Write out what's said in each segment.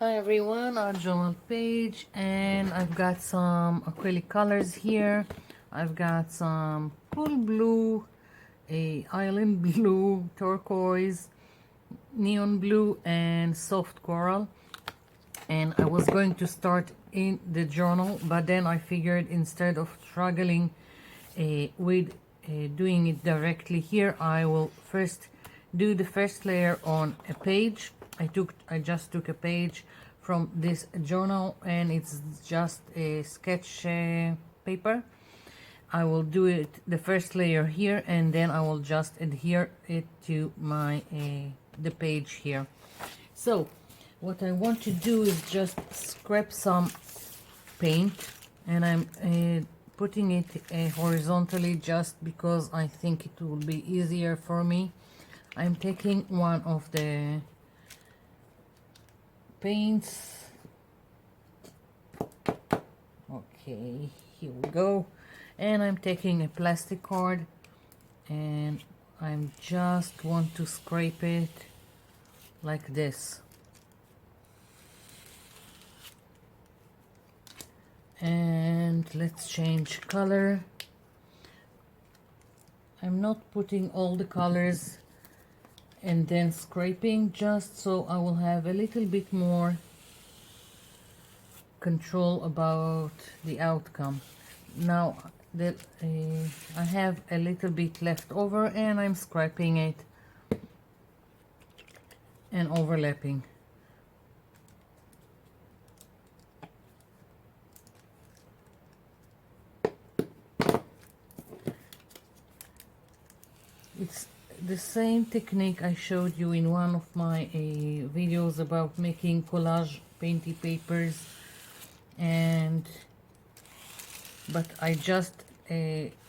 Hi everyone, I'm Joel Page and I've got some acrylic colors here. I've got some cool blue, a island blue, turquoise, neon blue and soft coral. And I was going to start in the journal, but then I figured instead of struggling with doing it directly here, I will first do the first layer on a page. I just took a page from this journal and it's just a sketch paper. I will do it the first layer here and then I will just adhere it to my the page here. So what I want to do is just scrape some paint, and I'm putting it horizontally just because I think it will be easier for me. I'm taking one of the paints. Okay, here we go. And I'm taking a plastic card and I'm just want to scrape it like this. And let's change color. I'm not putting all the colors and then scraping, just so I will have a little bit more control about the outcome. Now that I have a little bit left over and I'm scraping it and overlapping. It's the same technique I showed you in one of my videos about making collage painty papers, but I just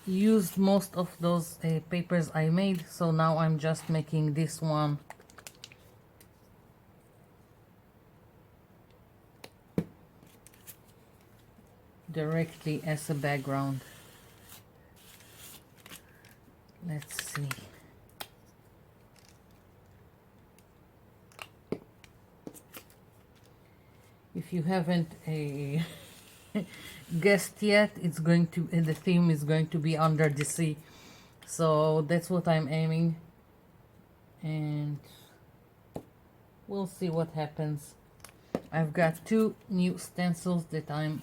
used most of those papers I made, so now I'm just making this one. Directly as a background. Let's see. If you haven't guessed yet, it's going to the theme is going to be under the sea, so that's what I'm aiming, and we'll see what happens. I've got two new stencils that I'm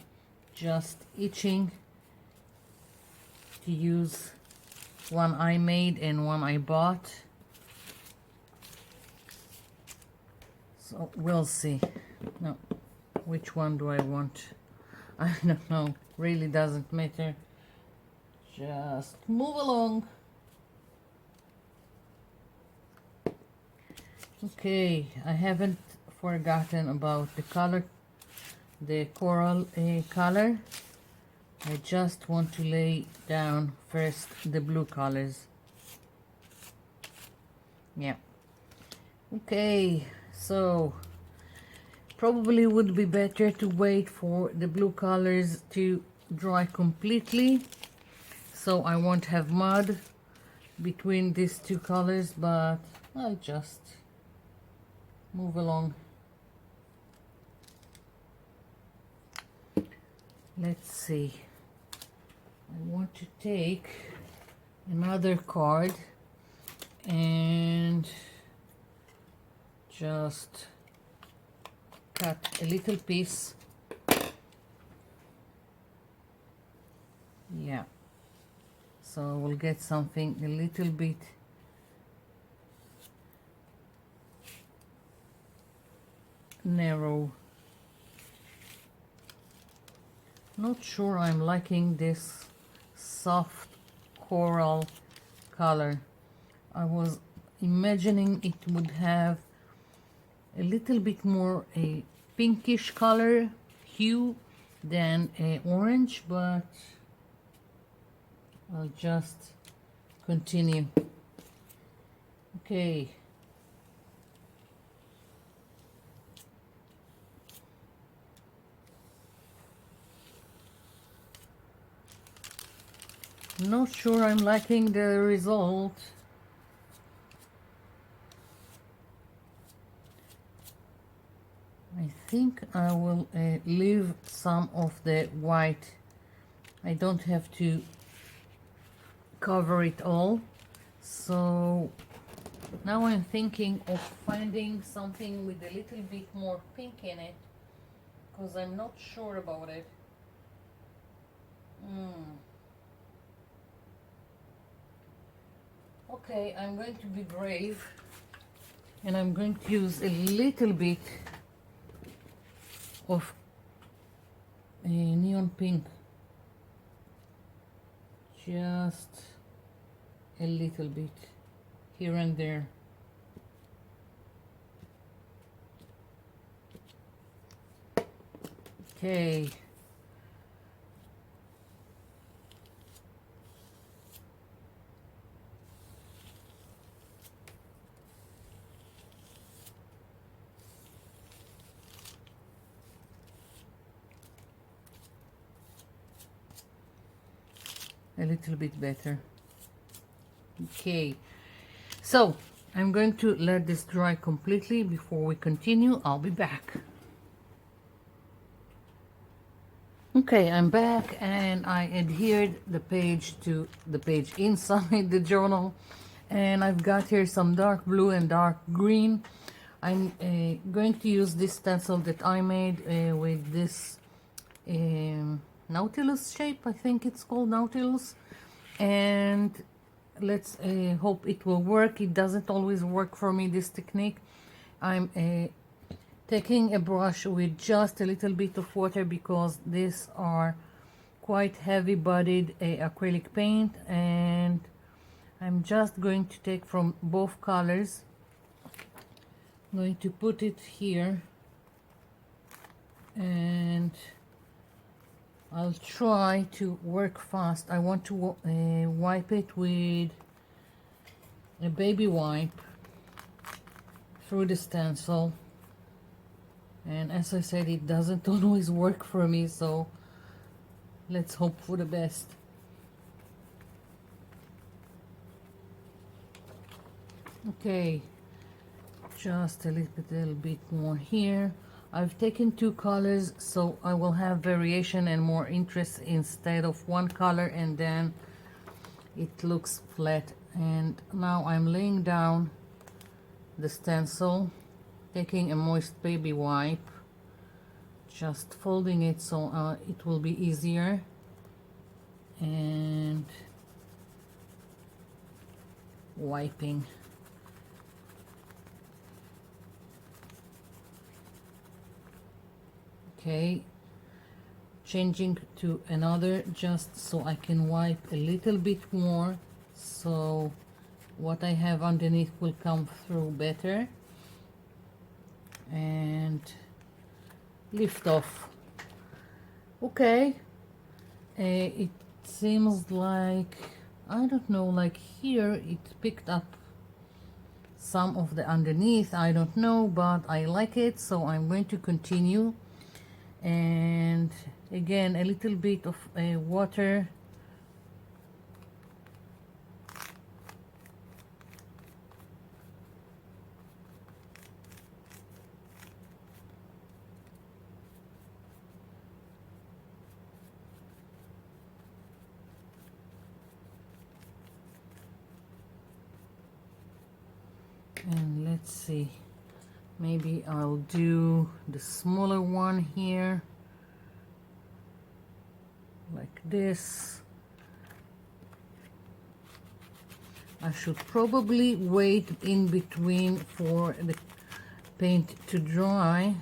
just itching to use. One I made and one I bought, so we'll see. No, which one do I want? I don't know, really doesn't matter, just move along. Okay, I haven't forgotten about the color, the coral color. I just want to lay down first the blue colors. Yeah. Okay, so probably would be better to wait for the blue colors to dry completely, so I won't have mud between these two colors, but I'll just move along. Let's see. I want to take another card and just cut a little piece. Yeah, so we'll get something a little bit narrow. Not sure I'm liking this soft coral color. I was imagining it would have a little bit more a pinkish color hue than a orange, but I'll just continue. Okay. Not sure I'm liking the result. I think I will leave some of the white. I don't have to cover it all. So now I'm thinking of finding something with a little bit more pink in it, because I'm not sure about it. Okay, I'm going to be brave, and I'm going to use a little bit of neon pink, just a little bit here and there. Okay. A little bit better. Okay, so I'm going to let this dry completely before we continue. I'll be back. Okay, I'm back, and I adhered the page to the page inside the journal, and I've got here some dark blue and dark green. I'm going to use this stencil that I made with this Nautilus shape. I think it's called Nautilus, and let's hope it will work. It doesn't always work for me, this technique. I'm taking a brush with just a little bit of water, because these are quite heavy bodied acrylic paint, and I'm just going to take from both colors. I'm going to put it here, and I'll try to work fast. I want to wipe it with a baby wipe through the stencil, and as I said, it doesn't always work for me, so let's hope for the best. Okay, just a little bit more here. I've taken two colors, so I will have variation and more interest instead of one color and then it looks flat. And now I'm laying down the stencil, taking a moist baby wipe, just folding it so it will be easier, and wiping. Okay, changing to another just so I can wipe a little bit more, so what I have underneath will come through better, and lift off. Okay, it seems like, I don't know, like here it picked up some of the underneath, I don't know, but I like it, so I'm going to continue. And again, a little bit of water, and let's see, maybe I'll do the smaller one here, like this. I should probably wait in between for the paint to dry,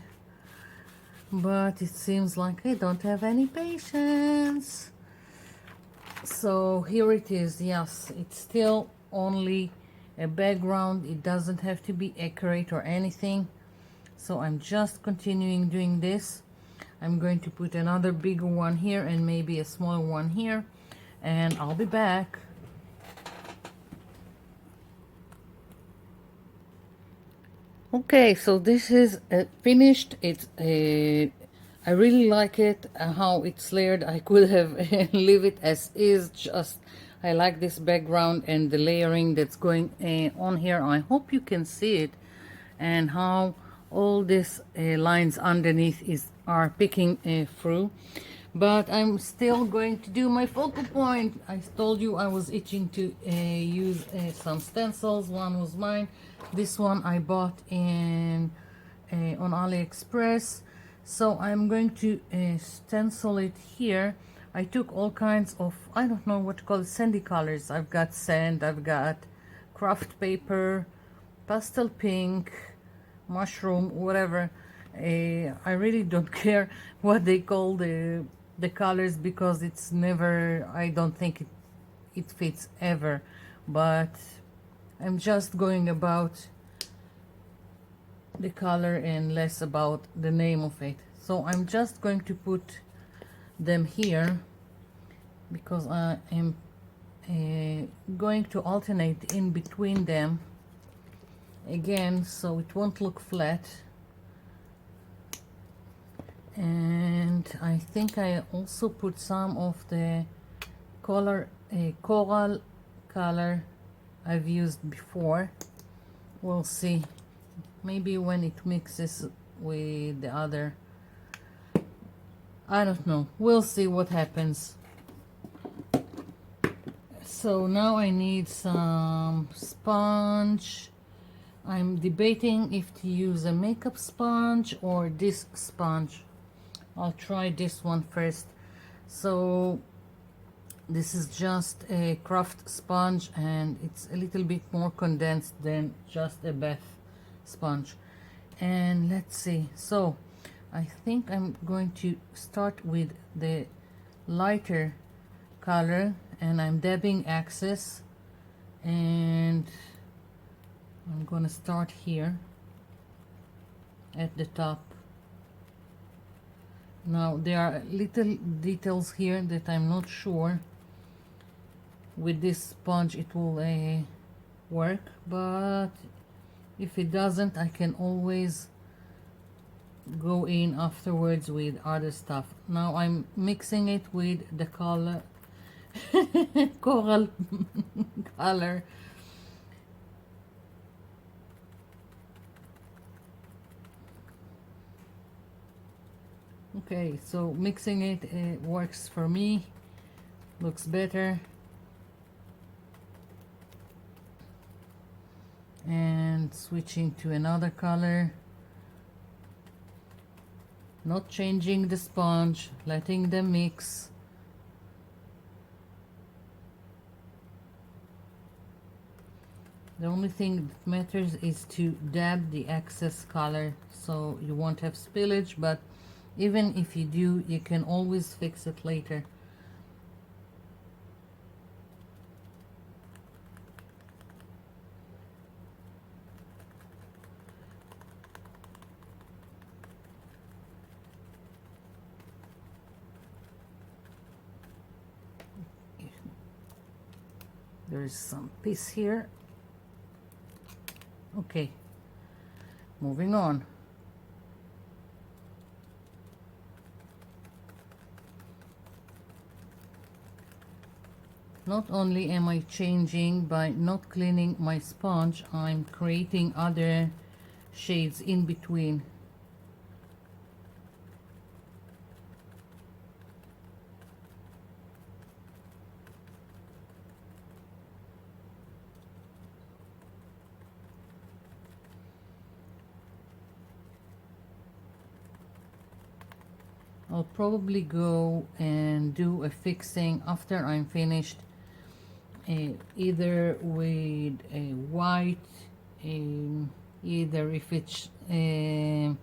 but it seems like I don't have any patience. So here it is. Yes, it's still only a background, it doesn't have to be accurate or anything, so I'm just continuing doing this. I'm going to put another bigger one here and maybe a smaller one here, and I'll be back. Okay, so this is finished. It's I really like it how it's layered. I could have leave it as is, just I like this background and the layering that's going on here. I hope you can see it, and how all these lines underneath are picking through. But I'm still going to do my focal point. I told you I was itching to use some stencils. One was mine. This one I bought in on AliExpress. So I'm going to stencil it here. I took all kinds of, I don't know what to call it, sandy colors. I've got sand, I've got craft paper, pastel pink, mushroom, whatever. I really don't care what they call the colors, because it's never, I don't think it fits ever. But I'm just going about the color and less about the name of it. So I'm just going to put them here, because I am going to alternate in between them again, so it won't look flat. And I think I also put some of the coral color I've used before. We'll see, maybe when it mixes with the other, I don't know, we'll see what happens. So now I need some sponge. I'm debating if to use a makeup sponge or this sponge. I'll try this one first. So this is just a craft sponge, and it's a little bit more condensed than just a bath sponge. And let's see, so I think I'm going to start with the lighter color, and I'm dabbing access, and I'm gonna start here at the top. Now there are little details here that I'm not sure with this sponge it will work, but if it doesn't, I can always go in afterwards with other stuff. Now I'm mixing it with the color coral color. Okay, so mixing it works for me, looks better. And switching to another color, not changing the sponge, letting them mix. The only thing that matters is to dab the excess color so you won't have spillage, but even if you do, you can always fix it later. There's some piece here. Okay, moving on. Not only am I changing by not cleaning my sponge, I'm creating other shades in between. I'll probably go and do a fixing after I'm finished, either with a white, either if it's a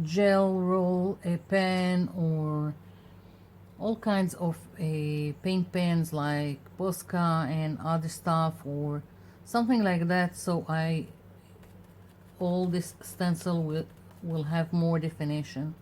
gel roll, a pen, or all kinds of paint pens like Posca and other stuff, or something like that, so all this stencil will have more definition.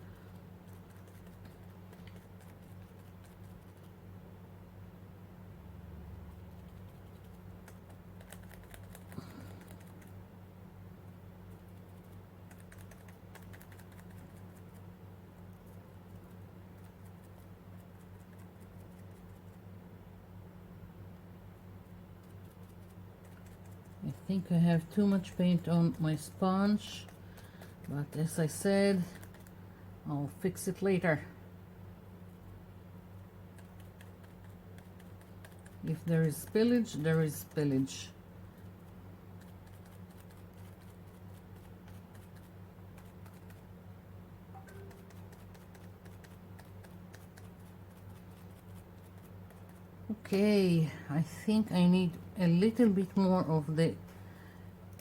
I think I have too much paint on my sponge, But as I said, I'll fix it later. If there is spillage, there is spillage. Okay, I think I need a little bit more of the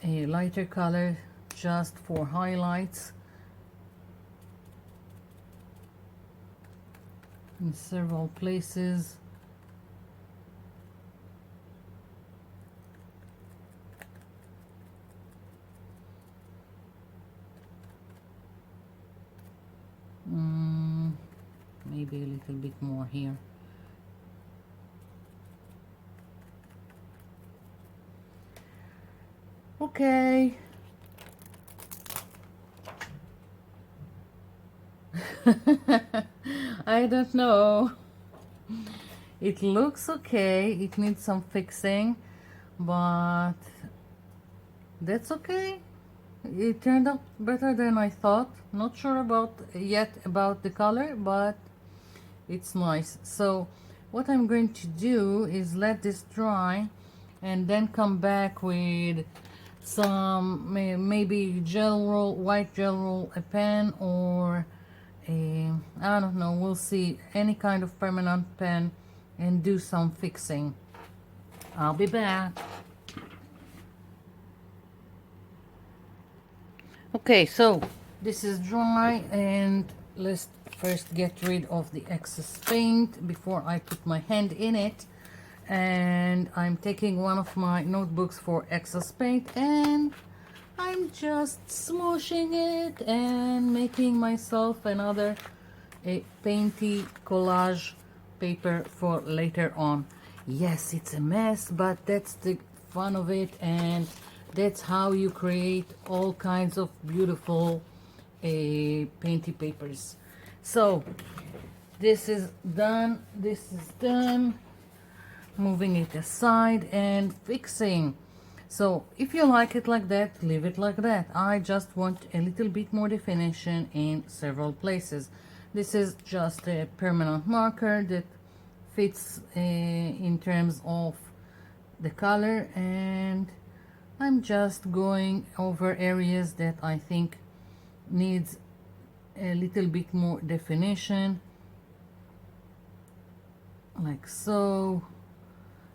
lighter color just for highlights in several places. Maybe a little bit more here. Okay. I don't know. It looks okay. It needs some fixing, but that's okay. It turned out better than I thought. Not sure about yet about the color, but it's nice. So what I'm going to do is let this dry and then come back with some maybe gel roll, white gel roll, a pen, or a, I don't know, we'll see, any kind of permanent pen, and do some fixing. I'll be back. Okay, so this is dry, and let's first get rid of the excess paint before I put my hand in it. And I'm taking one of my notebooks for excess paint, and I'm just smooshing it and making myself another painty collage paper for later on. Yes, it's a mess, but that's the fun of it, and that's how you create all kinds of beautiful painty papers. So this is done, this is done. Moving it aside and fixing. So if you like it like that, leave it like that. I just want a little bit more definition in several places. This is just a permanent marker that fits in terms of the color, and I'm just going over areas that I think needs a little bit more definition, like so.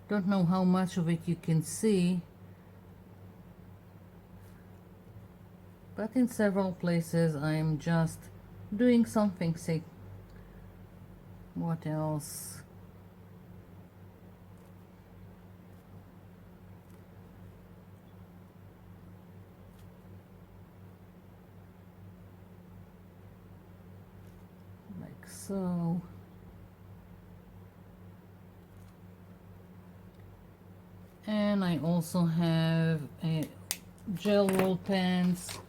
Don't know how much of it you can see, but in several places I'm just doing something. Say, what else? Like so. And I also have a gel roll pens.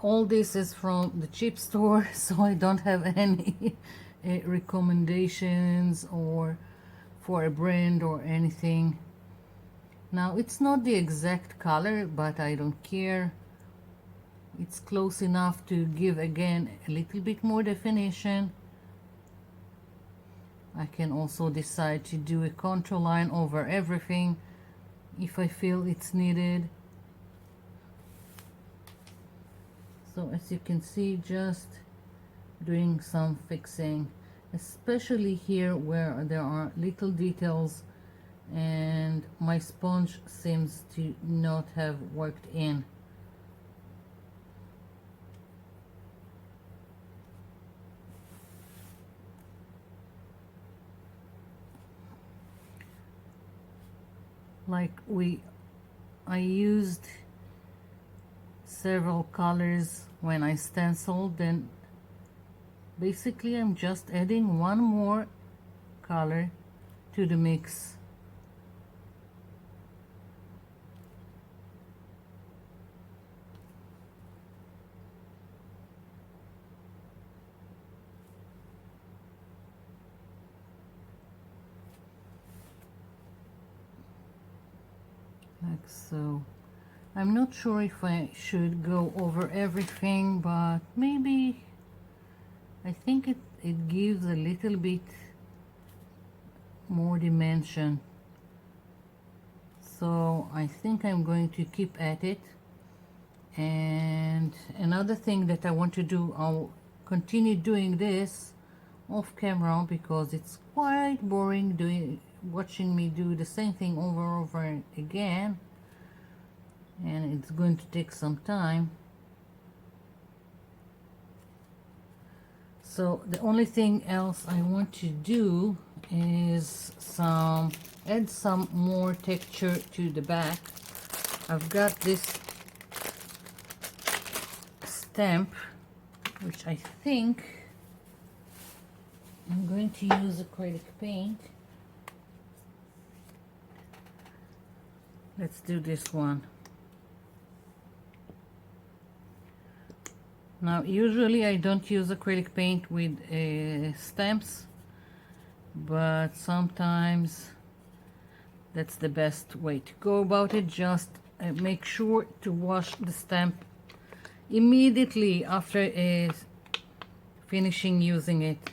All this is from the cheap store, so I don't have any recommendations or for a brand or anything. Now it's not the exact color, but I don't care. It's close enough to give again a little bit more definition. I can also decide to do a contour line over everything if I feel it's needed. So as you can see, just doing some fixing, especially here where there are little details and my sponge seems to not have worked in. Like I used several colors when I stenciled, then basically I'm just adding one more color to the mix. Like so. I'm not sure if I should go over everything, but maybe I think it gives a little bit more dimension. So I think I'm going to keep at it. And another thing that I want to do, I'll continue doing this off camera because it's quite boring watching me do the same thing over and over again, and it's going to take some time. So the only thing else I want to do is add some more texture to the back. I've got this stamp, which I think I'm going to use acrylic paint. Let's do this one. Now, usually I don't use acrylic paint with stamps, but sometimes that's the best way to go about it. Just make sure to wash the stamp immediately after finishing using it.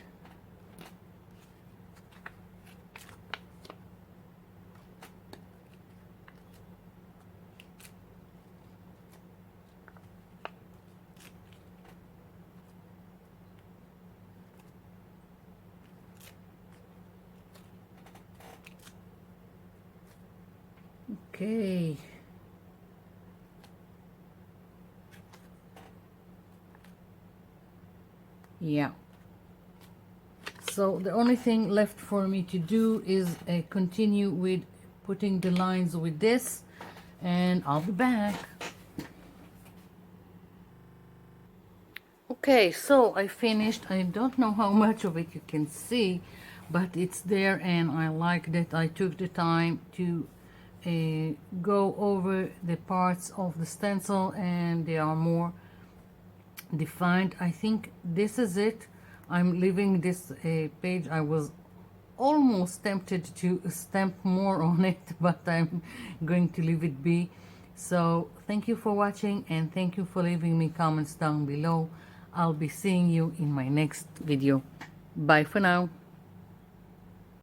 Okay. Yeah. So the only thing left for me to do is continue with putting the lines with this, and I'll be back. Okay, so I finished. I don't know how much of it you can see, but it's there, and I like that I took the time to go over the parts of the stencil, and they are more defined. I think this is it. I'm leaving this page. I was almost tempted to stamp more on it, but I'm going to leave it be. So thank you for watching, and thank you for leaving me comments down below. I'll be seeing you in my next video. Bye for now.